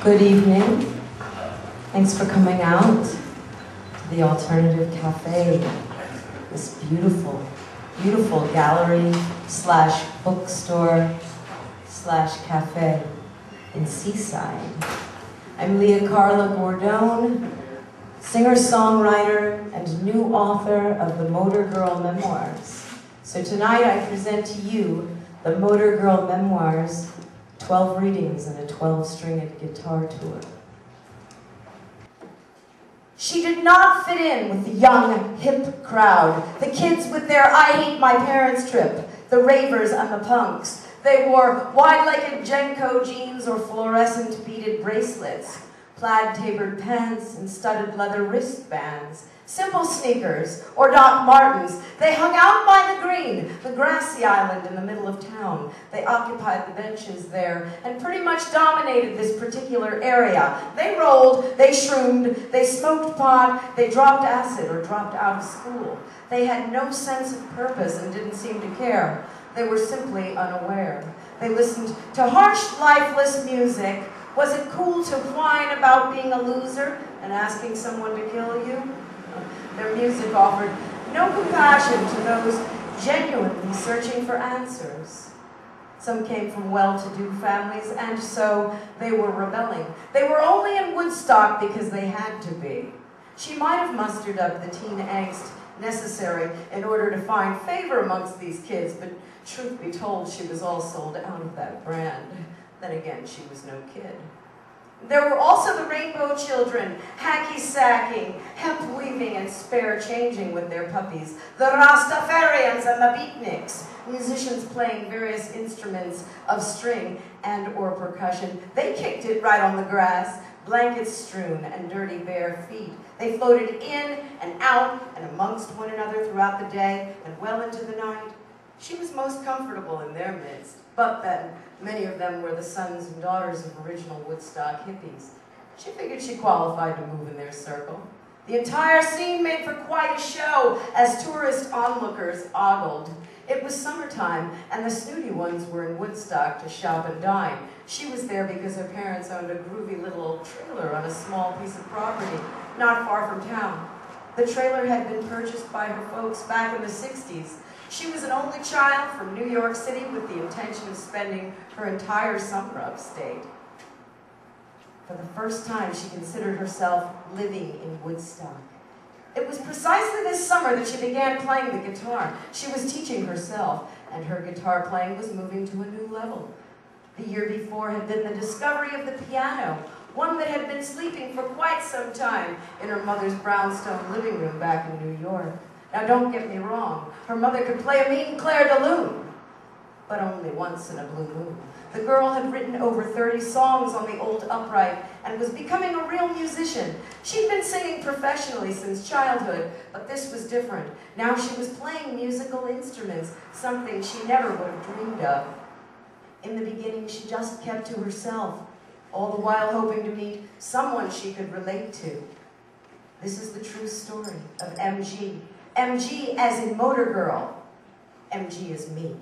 Good evening. Thanks for coming out to the Alternative Cafe. This beautiful, beautiful gallery slash bookstore slash cafe in Seaside. I'm Leah-Carla Gordone, singer-songwriter and new author of the Motorgirl Memoirs. So tonight I present to you the Motorgirl Memoirs, 12 readings and a 12-stringed guitar tour. She did not fit in with the young, hip crowd, the kids with their I hate my parents trip, the ravers and the punks. They wore wide-legged Jenko jeans or fluorescent beaded bracelets, plaid-tapered pants and studded leather wristbands, simple sneakers or Doc Martens. They hung out by the green, the grassy island in the middle of town. They occupied the benches there and pretty much dominated this particular area. They rolled, they shroomed, they smoked pot, they dropped acid or dropped out of school. They had no sense of purpose and didn't seem to care. They were simply unaware. They listened to harsh, lifeless music. Was it cool to whine about being a loser and asking someone to kill you? Their music offered no compassion to those genuinely searching for answers. Some came from well-to-do families, and so they were rebelling. They were only in Woodstock because they had to be. She might have mustered up the teen angst necessary in order to find favor amongst these kids, but truth be told, she was all sold out of that brand. Then again, she was no kid. There were also the rainbow children, hacky-sacking, hemp-weaving, and spare-changing with their puppies, the Rastafarians and the beatniks, musicians playing various instruments of string and or percussion. They kicked it right on the grass, blankets strewn and dirty bare feet. They floated in and out and amongst one another throughout the day and well into the night. She was most comfortable in their midst, but then many of them were the sons and daughters of original Woodstock hippies. She figured she qualified to move in their circle. The entire scene made for quite a show as tourist onlookers ogled. It was summertime, and the snooty ones were in Woodstock to shop and dine. She was there because her parents owned a groovy little old trailer on a small piece of property not far from town. The trailer had been purchased by her folks back in the 60s. She was an only child from New York City with the intention of spending her entire summer upstate. For the first time, she considered herself living in Woodstock. It was precisely this summer that she began playing the guitar. She was teaching herself, and her guitar playing was moving to a new level. The year before had been the discovery of the piano, one that had been sleeping for quite some time in her mother's brownstone living room back in New York. Now, don't get me wrong, her mother could play a mean Clair de Lune, but only once in a blue moon. The girl had written over 30 songs on the old upright and was becoming a real musician. She'd been singing professionally since childhood, but this was different. Now she was playing musical instruments, something she never would have dreamed of. In the beginning, she just kept to herself, all the while hoping to meet someone she could relate to. This is the true story of MG. MG as in Motorgirl. MG is me.